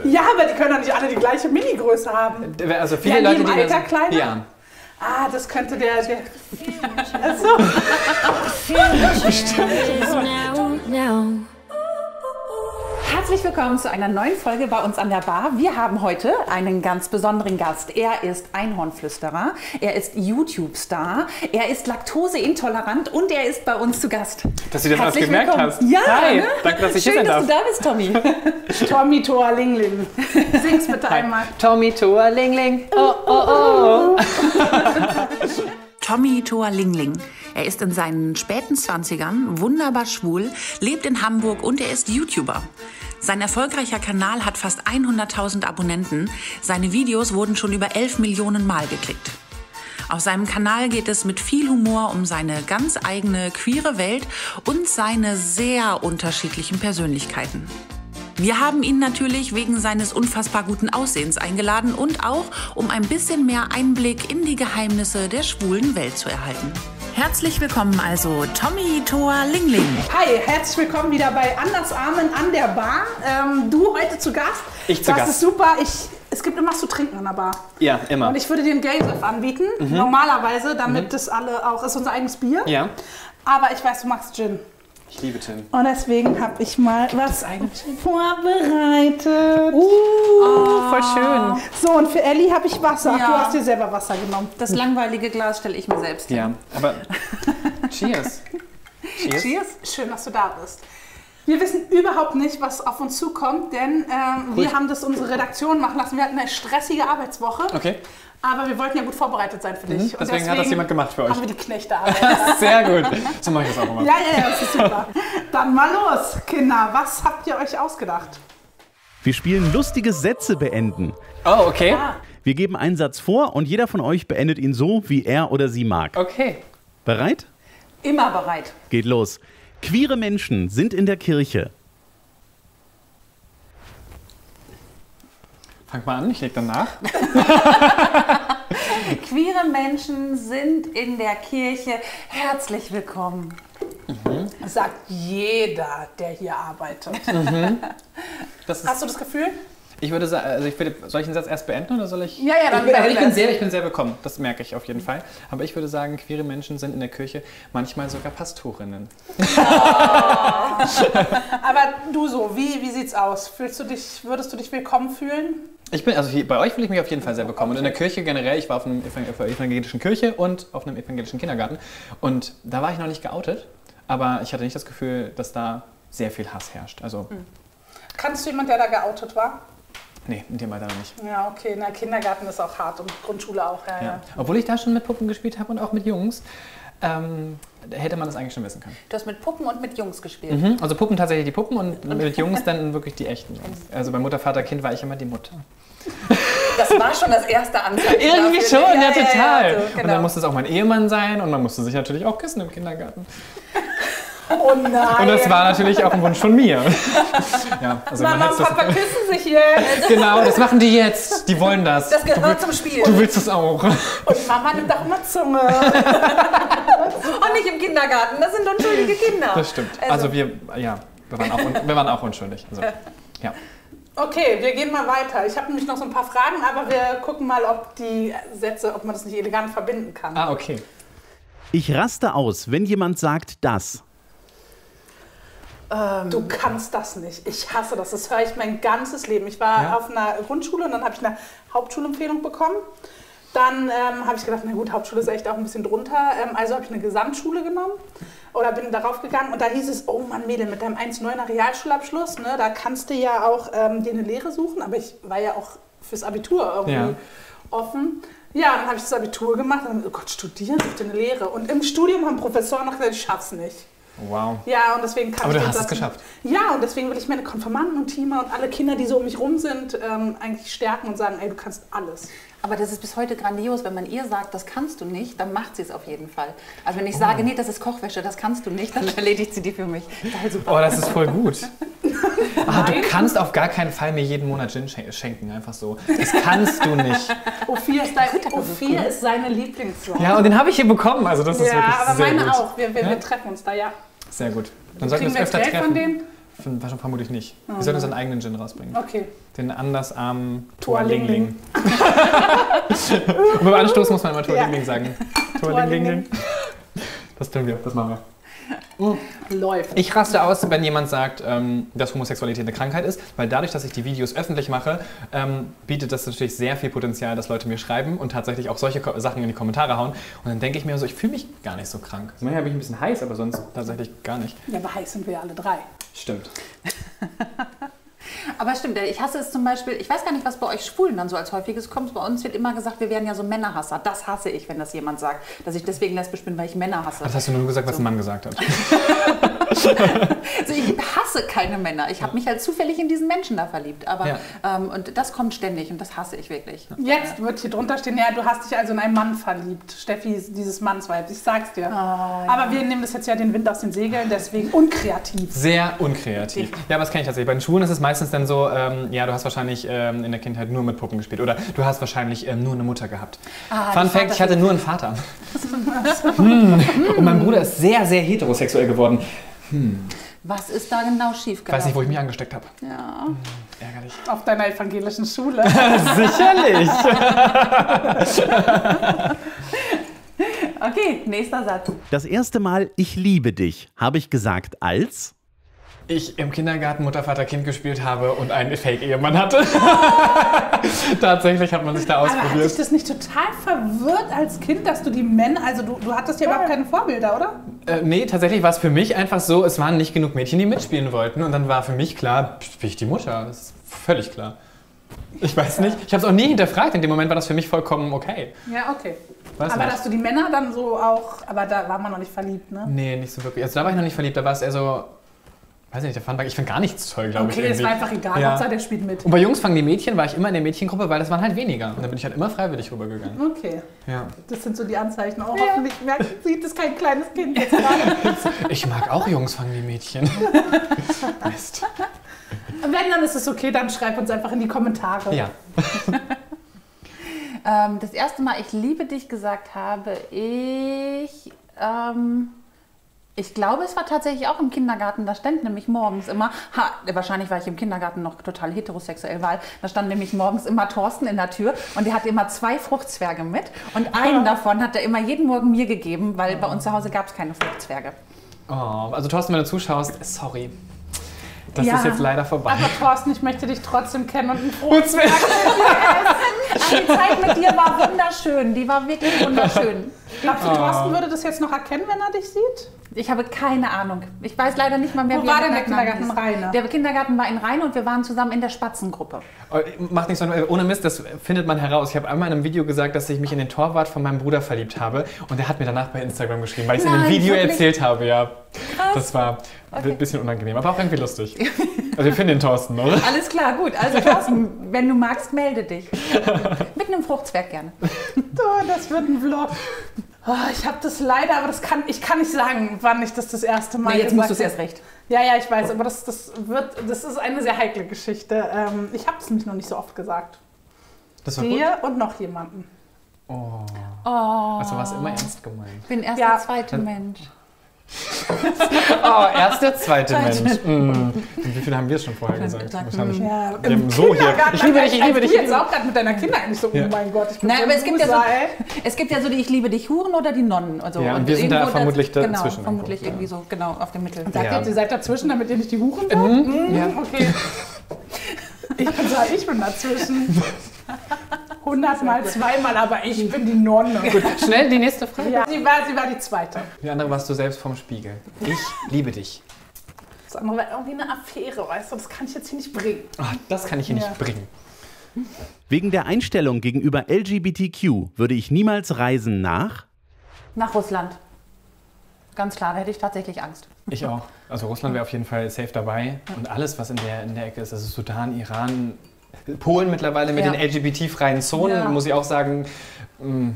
Ja, aber die können doch nicht alle die gleiche Mini-Größe haben. Also viele Leute, die im Alter kleiner? Ja. Ah, das könnte der Achso. Herzlich willkommen zu einer neuen Folge bei uns an der Bar. Wir haben heute einen ganz besonderen Gast. Er ist Einhornflüsterer, er ist YouTube-Star, er ist laktoseintolerant und er ist bei uns zu Gast. Dass du das alles gemerkt hast. Ja, hi, ne? Danke, dass ich Schön, hier sein dass du da bist, Tommy. Tommy Toa Ling Ling. Sing's bitte einmal. Tommy Toa Ling Ling. Oh, oh, oh. Tommy Toa Ling Ling. Er ist in seinen späten 20ern, wunderbar schwul, lebt in Hamburg und er ist YouTuber. Sein erfolgreicher Kanal hat fast 100.000 Abonnenten. Seine Videos wurden schon über 11 Millionen Mal geklickt. Auf seinem Kanal geht es mit viel Humor um seine ganz eigene queere Welt und seine sehr unterschiedlichen Persönlichkeiten. Wir haben ihn natürlich wegen seines unfassbar guten Aussehens eingeladen und auch, um ein bisschen mehr Einblick in die Geheimnisse der schwulen Welt zu erhalten. Herzlich willkommen also Tommy Toa Ling Ling. Hi, herzlich willkommen wieder bei Andersarmen an der Bar. Du heute zu Gast. Ich zu Gast. Das ist super. Es gibt immer was zu trinken an der Bar. Ja, immer. Und ich würde dir einen Gay-Riff anbieten, normalerweise, damit das alle auch, ist unser eigenes Bier. Ja. Aber ich weiß, du magst Gin. Ich liebe Gin. Und deswegen habe ich mal was vorbereitet. Voll schön. So, und für Ellie habe ich Wasser. Ja. Du hast dir selber Wasser genommen. Das langweilige Glas stelle ich mir selbst hin. Ja, aber cheers. Cheers. Cheers. Schön, dass du da bist. Wir wissen überhaupt nicht, was auf uns zukommt, denn wir haben das unsere Redaktion machen lassen. Wir hatten eine stressige Arbeitswoche. Okay. Aber wir wollten ja gut vorbereitet sein für dich. Und Deswegen hat das jemand gemacht für euch. Haben wir die Knechtearbeit. Sehr gut. So mache ich das auch immer. Ja, das ist super. Dann mal los, Kinder. Was habt ihr euch ausgedacht? Wir spielen lustige Sätze beenden. Oh, okay. Wir geben einen Satz vor und jeder von euch beendet ihn so, wie er oder sie mag. Okay. Bereit? Immer bereit. Geht los. Queere Menschen sind in der Kirche. Fang mal an, ich leg dann nach. Queere Menschen sind in der Kirche. Herzlich willkommen. Das sagt jeder, der hier arbeitet. Hast du das Gefühl? Ich würde sagen, also soll ich den Satz erst beenden oder soll ich? Ja, dann ich bin sehr willkommen, das merke ich auf jeden Fall. Aber ich würde sagen, queere Menschen sind in der Kirche manchmal sogar Pastorinnen. Aber du so, wie sieht's aus? Würdest du dich willkommen fühlen? Bei euch fühle ich mich auf jeden Fall sehr willkommen. Und in der Kirche generell, ich war auf einer evangelischen Kirche und auf einem evangelischen Kindergarten. Und da war ich noch nicht geoutet, aber ich hatte nicht das Gefühl, dass da sehr viel Hass herrscht. Also, Kannst du jemanden, der da geoutet war? nee, in dem Alter noch nicht. Ja, okay. Na, Kindergarten ist auch hart und Grundschule auch, ja. Obwohl ich da schon mit Puppen gespielt habe und auch mit Jungs, hätte man das eigentlich schon wissen können. Du hast mit Puppen und mit Jungs gespielt. Also Puppen tatsächlich die Puppen und mit Jungs dann wirklich die echten Jungs. Also bei Mutter, Vater, Kind war ich immer die Mutter. Das war schon das erste Anzeichen. Irgendwie dafür. schon, ja total. Ja, so, Und dann musste es auch mein Ehemann sein und man musste sich natürlich auch küssen im Kindergarten. Oh nein. Und das war natürlich auch ein Wunsch von mir. Ja, also Mama man und hat's Papa küssen sich jetzt. Genau, das machen die jetzt. Die wollen das. Das gehört zum Spiel. Du willst es auch. Und Mama nimmt auch immer Zunge. Und nicht im Kindergarten, das sind unschuldige Kinder. Das stimmt. Also wir waren auch unschuldig. Also, ja. Okay, wir gehen mal weiter. Ich habe nämlich noch so ein paar Fragen, aber wir gucken mal, ob man das nicht elegant verbinden kann. Ah, okay. Ich raste aus, wenn jemand sagt das. Du kannst das nicht. Ich hasse das. Das höre ich mein ganzes Leben. Ich war auf einer Grundschule und dann habe ich eine Hauptschulempfehlung bekommen. Dann habe ich gedacht, na gut, Hauptschule ist echt auch ein bisschen drunter. Also habe ich eine Gesamtschule genommen oder bin darauf gegangen. Und da hieß es, oh Mann, Mädel, mit deinem 1,9er Realschulabschluss, ne, da kannst du ja auch dir eine Lehre suchen. Aber ich war ja auch fürs Abitur irgendwie offen. Ja, dann habe ich das Abitur gemacht und dann, oh Gott, studieren, such dir eine Lehre. Und im Studium haben Professoren noch gesagt, ich schaff's nicht. Wow. Ja, und deswegen kann Aber ich du das hast es geschafft. Ja, und deswegen will ich meine Konfirmanden und Teamer und alle Kinder, die so um mich rum sind, eigentlich stärken und sagen, ey, du kannst alles. Aber das ist bis heute grandios, wenn man ihr sagt, das kannst du nicht, dann macht sie es auf jeden Fall. Also wenn ich sage, nee, das ist Kochwäsche, das kannst du nicht, dann erledigt sie die für mich. Total super. Oh, das ist voll gut. Du kannst auf gar keinen Fall mir jeden Monat Gin schenken, einfach so. Das kannst du nicht. O4 ist seine Lieblingssorte. Ja, und den habe ich hier bekommen, also das ist wirklich aber sehr meine gut. auch. Wir treffen uns da, ja. Sehr gut. Dann sollten wir Kriegen uns wir öfter Geld treffen. von denen? Vermutlich nicht. Wir sollten unseren eigenen Gin rausbringen. Okay. Den andersarmen Tualingling. Und beim Anstoß muss man immer Tualingling sagen. Tualingling. Das tun wir, das machen wir. Läuft. Ich raste aus, wenn jemand sagt, dass Homosexualität eine Krankheit ist, weil dadurch, dass ich die Videos öffentlich mache, bietet das natürlich sehr viel Potenzial, dass Leute mir schreiben und tatsächlich auch solche Sachen in die Kommentare hauen. Und dann denke ich mir so, ich fühle mich gar nicht so krank. Manchmal bin ich ein bisschen heiß, aber sonst tatsächlich gar nicht. Ja, aber heiß sind wir alle drei. Stimmt. Aber stimmt, ich hasse es zum Beispiel, ich weiß gar nicht, was bei euch Schwulen dann so als häufiges kommt. Bei uns wird immer gesagt, wir wären ja so Männerhasser. Das hasse ich, wenn das jemand sagt, dass ich deswegen lesbisch bin, weil ich Männer hasse. Das hast du nur gesagt, was ein Mann gesagt hat. Also ich hasse keine Männer. Ich habe mich halt zufällig in diesen Menschen da verliebt. Aber, und das kommt ständig und das hasse ich wirklich. Jetzt wird hier drunter stehen, ja, du hast dich also in einen Mann verliebt. Steffi ist dieses Mannsweib, ich sag's dir. Aber wir nehmen das jetzt ja den Wind aus den Segeln, deswegen unkreativ. Sehr unkreativ. Ja, aber das kenne ich tatsächlich. Bei den Schwulen ist es meistens dann so, ja, du hast wahrscheinlich in der Kindheit nur mit Puppen gespielt oder du hast wahrscheinlich nur eine Mutter gehabt. Fun Fact, ich hatte nur einen Vater. Und mein Bruder ist sehr, sehr heterosexuell geworden. Was ist da genau schief Ich weiß nicht, wo ich mich angesteckt habe. Ja. Ärgerlich. Auf deiner evangelischen Schule. Sicherlich. Okay, nächster Satz. Das erste Mal Ich liebe dich habe ich gesagt als... Ich im Kindergarten Mutter, Vater, Kind gespielt habe und einen Fake-Ehemann hatte. Tatsächlich hat man sich da Aber hat ausprobiert. dich das nicht total verwirrt als Kind, dass du die Männer, also du hattest ja überhaupt keine Vorbilder, oder? Nee, tatsächlich war es für mich einfach so, es waren nicht genug Mädchen, die mitspielen wollten. Und dann war für mich klar, bin ich die Mutter. Das ist völlig klar. Ich weiß nicht. Ich habe es auch nie hinterfragt. In dem Moment war das für mich vollkommen okay. Ja, okay. Weiß Aber nicht. dass du die Männer dann so auch, aber da war man noch nicht verliebt, ne? Nee, nicht so wirklich. Also da war ich noch nicht verliebt, da war es eher so, weiß nicht, ich fand gar nichts toll, glaube ich. Okay, es irgendwie. war einfach egal, Ja. Hauptsache der spielt mit. Und bei Jungs fangen die Mädchen, war ich immer in der Mädchengruppe, weil das waren halt weniger. Und da bin ich halt immer freiwillig rübergegangen. Okay, Ja. das sind so die Anzeichen. Oh, hoffentlich sieht es kein kleines Kind jetzt gerade. Ich mag auch Jungs fangen wie Mädchen. Mist. Wenn, dann ist es okay, dann schreib uns einfach in die Kommentare. Ja. Das erste Mal, ich liebe dich gesagt habe, ich glaube, es war tatsächlich auch im Kindergarten, da stand nämlich morgens immer, wahrscheinlich war ich im Kindergarten noch total heterosexuell, weil da stand nämlich morgens immer Thorsten in der Tür und der hatte immer 2 Fruchtzwerge mit und einen davon hat er immer jeden Morgen mir gegeben, weil bei uns zu Hause gab es keine Fruchtzwerge. Oh, also Thorsten, wenn du zuschaust, sorry. Das Ja. ist jetzt leider vorbei. Aber Thorsten, ich möchte dich trotzdem kennen und einen Fruchtzwerg. Die Zeit mit dir war wunderschön, die war wirklich wunderschön. Glaubst du, Thorsten würde das jetzt noch erkennen, wenn er dich sieht? Ich habe keine Ahnung. Ich weiß leider nicht mal mehr, Wo war er denn der mit Nachnamen Kindergarten hieß. Rheine? Der Kindergarten war in Rheine und wir waren zusammen in der Spatzengruppe. Macht nichts, ohne Mist, das findet man heraus. Ich habe einmal in einem Video gesagt, dass ich mich in den Torwart von meinem Bruder verliebt habe und er hat mir danach bei Instagram geschrieben, weil ich es in dem Nein, Video wirklich? erzählt habe, ja. Krass. Das war ein bisschen unangenehm, aber auch irgendwie lustig. Also wir finden den Thorsten, oder? Alles klar, gut. Also Thorsten, wenn du magst, melde dich. Mit einem Fruchtzwerg gerne. Oh, das wird ein Vlog. Oh, ich habe das leider, aber ich kann nicht sagen, wann ich das erste Mal Nee, jetzt musst du es gesagt erst recht. Ja, ich weiß, aber das ist eine sehr heikle Geschichte. Ich habe es nämlich noch nicht so oft gesagt. Das war gut. Dir und noch jemanden. Oh. Oh, Also war es immer ernst gemeint. ich bin erst Ja. der zweite Mensch. Oh, erst der zweite Mensch. Wie viele haben wir schon vorher gesagt? Wahrscheinlich. Ja, Wir haben so hier. Ich liebe dich, ich liebe dich. Du jetzt auch gerade mit deiner Kinder eigentlich so, Ja. oh mein Gott, ich bin Nein, so aber ein es gibt, ja so, Loser, ey. es gibt ja so die Ich liebe dich Huren oder die Nonnen. Also, Ja, und wir sind da irgendwo vermutlich Genau, dazwischen vermutlich irgendwo, irgendwie so, genau, auf dem Mittel. Sagt Ja. ihr, ihr seid dazwischen, damit ihr nicht die Huren seid? Ja. Okay. Ich bin dazwischen. 100-mal, 2-mal, aber ich bin die Nonne. Gut, schnell die nächste Frage. Ja, sie war die zweite. Die andere warst du selbst vom Spiegel. Ich liebe dich. Das andere war irgendwie eine Affäre, weißt du, das kann ich jetzt hier nicht bringen. Ach, das kann ich hier Ja. nicht bringen. Wegen der Einstellung gegenüber LGBTQ würde ich niemals reisen nach... Nach Russland. Ganz klar, da hätte ich tatsächlich Angst. Ich auch. Also Russland wäre auf jeden Fall safe dabei. Und alles, was in der Ecke ist, also Sudan, Iran, Polen mittlerweile mit Ja. den LGBT-freien Zonen, Ja. muss ich auch sagen, wäre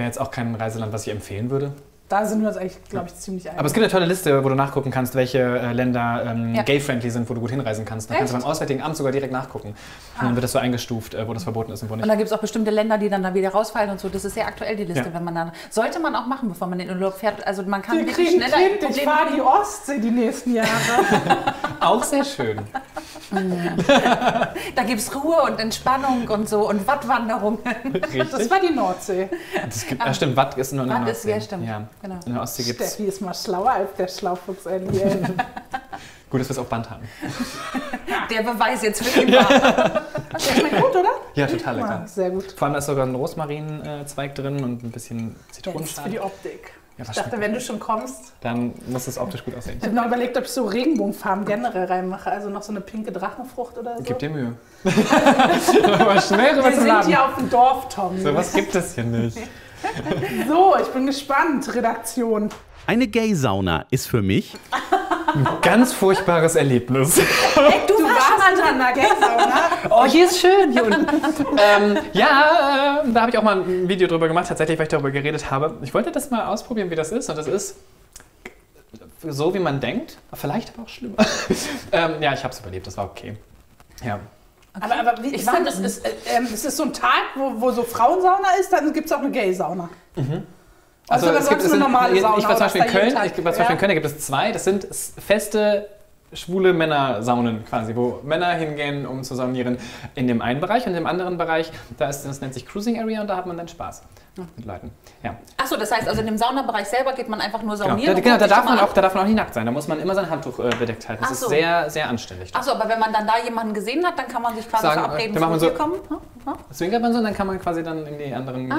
jetzt auch kein Reiseland, was ich empfehlen würde. Da sind wir uns eigentlich, glaube ich, ziemlich einig. Aber es gibt eine tolle Liste, wo du nachgucken kannst, welche Länder Ja. gay-friendly sind, wo du gut hinreisen kannst. Da kannst du beim Auswärtigen Amt sogar direkt nachgucken. Und dann wird das so eingestuft, wo das verboten ist und wo Und nicht. da gibt es auch bestimmte Länder, die dann da wieder rausfallen und so. Das ist sehr aktuell, die Liste, Ja. wenn man dann. Sollte man auch machen, bevor man in den Urlaub fährt. Also man kann wir wirklich kriegen schneller Kind, ich Probleme fahre die kriegen. Ostsee die nächsten Jahre. Auch sehr schön. Da gibt es Ruhe und Entspannung und so und Wattwanderungen. Richtig. Das war die Nordsee. Stimmt, Watt ist nur in der Watt Nordsee. ist, ja, stimmt. Ja. Genau. In der Ostsee gibt es... Steffi ist mal schlauer als der Schlaufuchs Ellie. Gut, dass wir es auf Band haben. Der Beweis jetzt für immer. Der schmeckt gut, oder? Ja, total lecker. Ja, sehr gut. Vor allem da ist sogar ein Rosmarinzweig drin und ein bisschen Ja, das ist Zitronenschale. für die Optik. Ja, Ich dachte, wenn du schon kommst. dann muss es optisch gut aussehen. Ich habe noch überlegt, ob ich so Regenbogenfarben generell reinmache. Also noch so eine pinke Drachenfrucht oder so. Gib dir Mühe. Aber schnell rüber Wir zum sind Laden. hier auf dem Dorf, Tom. So was gibt es hier nicht. So, ich bin gespannt, Redaktion. Eine Gay-Sauna ist für mich Ganz furchtbares Erlebnis. Hey, du warst an der Gay-Sauna. Oh, hier ist schön, hier unten. Da habe ich auch mal ein Video drüber gemacht, tatsächlich, weil ich darüber geredet habe. Ich wollte das mal ausprobieren, wie das ist. Und das ist so, wie man denkt. Vielleicht aber auch schlimmer. Ja, ich habe es überlebt, das war okay. Ja. Aber wie ist denn das? Es ist so ein Tag, wo so Frauensauna ist, dann gibt es auch eine Gay-Sauna. Also es gibt eine normale Sauna. Ich war zum Beispiel in Köln, in da gibt es 2. Das sind feste schwule Männersaunen quasi, wo Männer hingehen, um zu saunieren in dem einen Bereich. Und im anderen Bereich, das nennt sich Cruising Area und da hat man dann Spaß mit Leuten. Ja. Achso, das heißt, also in dem Saunabereich selber geht man einfach nur saunieren? Genau, da darf man auch nicht nackt sein. Da muss man immer sein Handtuch bedeckt halten. Das ist sehr, sehr anständig. Achso, aber wenn man dann da jemanden gesehen hat, dann kann man sich quasi Sagen, verabreden, dann machen zu wir dir so- kommen? Zwinkert man so und dann kann man quasi dann in die anderen...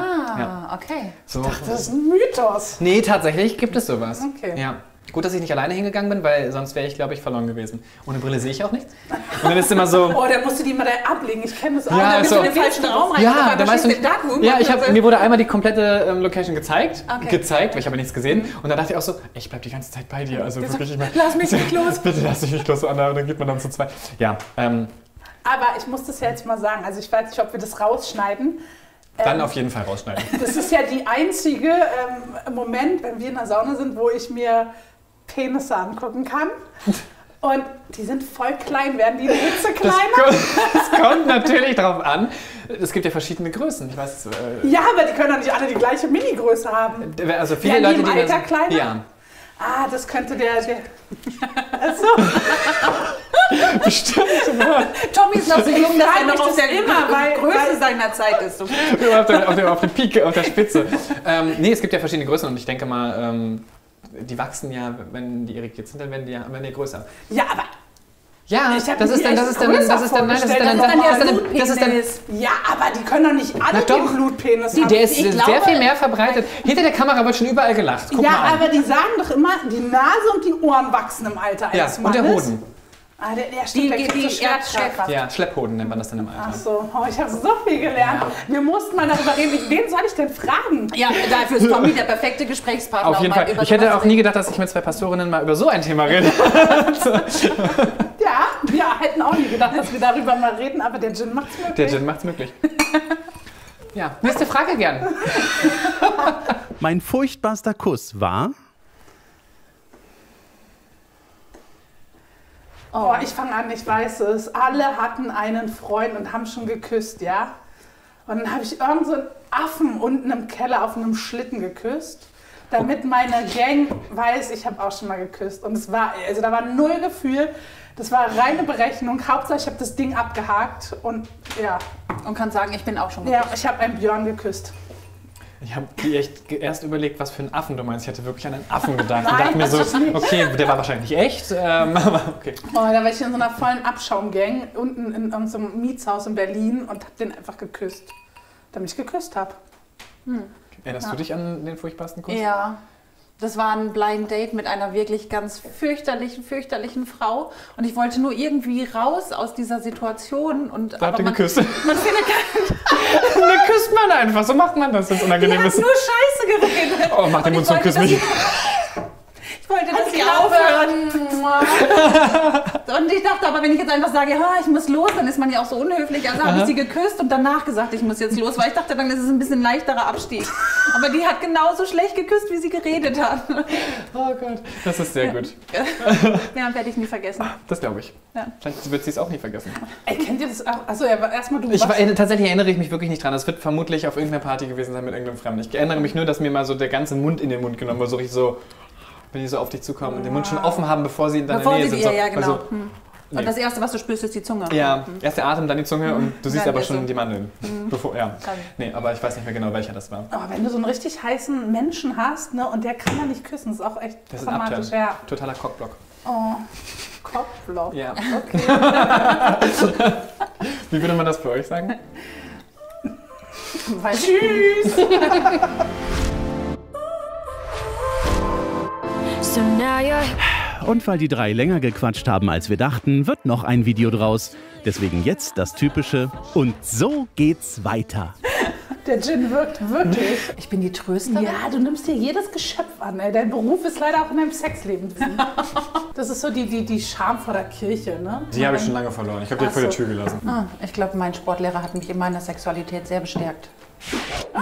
Okay. So. Das ist ein Mythos. Nee, tatsächlich gibt es sowas. Okay. Ja. Gut, dass ich nicht alleine hingegangen bin, weil sonst wäre ich, glaube ich, verloren gewesen. Ohne Brille sehe ich auch nichts. Und dann ist immer so... Oh, da musst du die mal da ablegen. Ich kenne das auch. Ja, Da bist so- du in den falschen Raum rein. Ja, da weißt du den Darkroom. Ja, mir wurde einmal die komplette Location gezeigt, Okay. weil ich habe nichts gesehen. Und da dachte ich auch so, ich bleib die ganze Zeit bei dir. Also wirklich, ich Lass mich nicht los. Bitte lass mich nicht los, Anna. Und dann geht man dann zu zweit. Ja, Aber ich muss das ja jetzt mal sagen. Also ich weiß nicht, ob wir das rausschneiden. dann auf jeden Fall rausschneiden. Das ist ja die einzige Moment, wenn wir in der Sauna sind, wo ich mir Penisse angucken kann. Und die sind voll klein. Werden die eine Hitze kleiner? Das kommt natürlich drauf an. Es gibt ja verschiedene Größen. Ich weiß, Ja, aber die können doch nicht alle die gleiche Mini-Größe haben. also viele Werden die Leute, im Alter kleiner? Ja. Ah, das könnte der Achso, Bestimmt. Tommy ist noch so jung, dass frag er noch mich auf das der immer, weil- Größe seiner Zeit ist. auf der Pike, auf der Spitze. Nee, es gibt ja verschiedene Größen und ich denke mal, die wachsen ja, wenn die irrigiert sind, dann werden die größer. ja, aber Ja, ich hab das mir ist dann, echt größer vorgestellt. das ist dann, ja, aber die können doch nicht alle doch. den Blutpenis haben. der ist Ich sehr glaube- viel mehr verbreitet. Hinter der Kamera wird schon überall gelacht. Guck Ja, mal an. aber die sagen doch immer, die Nase und die Ohren wachsen im Alter Ja, eines und der Mannes. Hoden. Ah, der stimmt, der kriegt so Schwerkraft. Ja, Schlepphoden nennt man das dann im Alter. Ach so, oh, ich habe so viel gelernt. Wir mussten mal darüber reden. Wen soll ich denn fragen? Ja, dafür ist Tommy der perfekte Gesprächspartner. Auf jeden um mal Fall. über Ich hätte sowas auch zu nie gedacht, dass ich mit 2 Pastorinnen mal über so ein Thema rede. Ja, wir hätten auch nie gedacht, dass wir darüber mal reden, aber der Gin macht's möglich. Der Gin macht's möglich. Ja, nächste Frage gern. Mein furchtbarster Kuss war... Oh, ich fange an, ich weiß es. Alle hatten einen Freund und haben schon geküsst, ja? Und dann habe ich irgend so einen Affen unten im Keller auf einem Schlitten geküsst, damit meine Gang weiß, ich habe auch schon mal geküsst. Und es war, also da war null Gefühl. Das war reine Berechnung. Hauptsache, ich habe das Ding abgehakt und ja. Und kann sagen, ich bin auch schon Ja, ich habe einen Björn geküsst. Ich habe echt erst überlegt, was für einen Affen du meinst. Ich hatte wirklich an einen Affen gedacht. Nein, und dachte mir so, das ist nicht. okay, der war wahrscheinlich echt. Aber okay. Oh, da war ich in so einer vollen Abschaumgang unten in irgendeinem Mietshaus in Berlin und habe den einfach geküsst. Damit ich geküsst habe. Erinnerst du dich an den furchtbarsten Kuss? Ja, das war ein Blind Date mit einer wirklich ganz fürchterlichen Frau. Und ich wollte nur irgendwie raus aus dieser Situation. Und, Da habt ihr geküsst. Man findet gar Dann küsst man einfach. So macht man das, wenn es Die unangenehm hat ist. nur Scheiße geredet. Oh, mach den Mund Und zu und ich küss wollte, mich. Ich wollte, dass sie Klappe. aufhört. Und ich dachte aber, wenn ich jetzt einfach sage, ja, ich muss los, dann ist man ja auch so unhöflich. Also habe ich sie geküsst und danach gesagt, ich muss jetzt los, weil ich dachte, dann ist es ein bisschen leichterer Abstieg. Aber die hat genauso schlecht geküsst, wie sie geredet hat. Oh Gott, das ist sehr gut. Ja, werde ich nie vergessen. Das glaube ich. Ja. Vielleicht wird sie es auch nie vergessen. Ey, kennt ihr das auch? Achso, ja, erstmal du. Tatsächlich erinnere ich mich wirklich nicht dran. Das wird vermutlich auf irgendeiner Party gewesen sein mit irgendeinem Fremden. Ich erinnere mich nur, dass mir mal so der ganze Mund in den Mund genommen wurde. So richtig so, wenn die so auf dich zukommen und den Mund schon offen haben, bevor sie in deiner Nähe sind. Ja, genau. Also, und das Erste, was du spürst, ist die Zunge. Ja, erst der Atem, dann die Zunge und du siehst Dann aber ist schon so. die Mandeln. Bevor, ja. Nee, aber ich weiß nicht mehr genau, welcher das war. Aber wenn du so einen richtig heißen Menschen hast, ne, und der kann ja nicht küssen, ist auch echt Das ist ein dramatisch. Upturn. Ja. Totaler Cockblock. Oh, Kopfloch. Ja. Okay. Wie würde man das für euch sagen? Tschüss. So now you're Und weil die drei länger gequatscht haben, als wir dachten, wird noch ein Video draus. Deswegen jetzt das typische und so geht's weiter. Der Gin wirkt wirklich. Ich bin die Trösterin. Ja, du nimmst dir jedes Geschöpf an. Ey. Dein Beruf ist leider auch in deinem Sexleben. Das ist so die Scham vor der Kirche, ne? Die habe ich schon lange verloren. Ich habe die vor der Tür gelassen. Ich glaube, mein Sportlehrer hat mich in meiner Sexualität sehr bestärkt.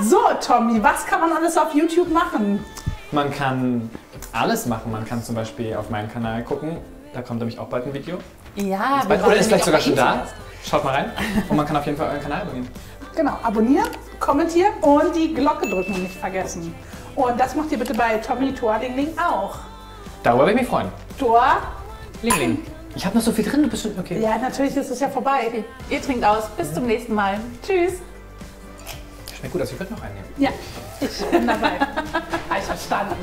So, Tommy, was kann man alles auf YouTube machen? Man kann alles machen. Man kann zum Beispiel auf meinen Kanal gucken. Da kommt nämlich auch bald ein Video. Ja, Oder ist vielleicht sogar schon da. Schaut mal rein. Und man kann auf jeden Fall euren Kanal abonnieren. Genau, abonnieren, kommentieren und die Glocke drücken nicht vergessen. Und das macht ihr bitte bei Tommy Toa-Ling-Ling auch. Darüber würde ich mich freuen. Toa? Ling. Ich habe noch so viel drin, du bist schon okay. Ja, natürlich ist es ja vorbei. Ihr trinkt aus. Bis zum nächsten Mal. Tschüss. Schmeckt gut, dass ich würde noch einnehmen. Ja, ich bin dabei. Habe ich verstanden.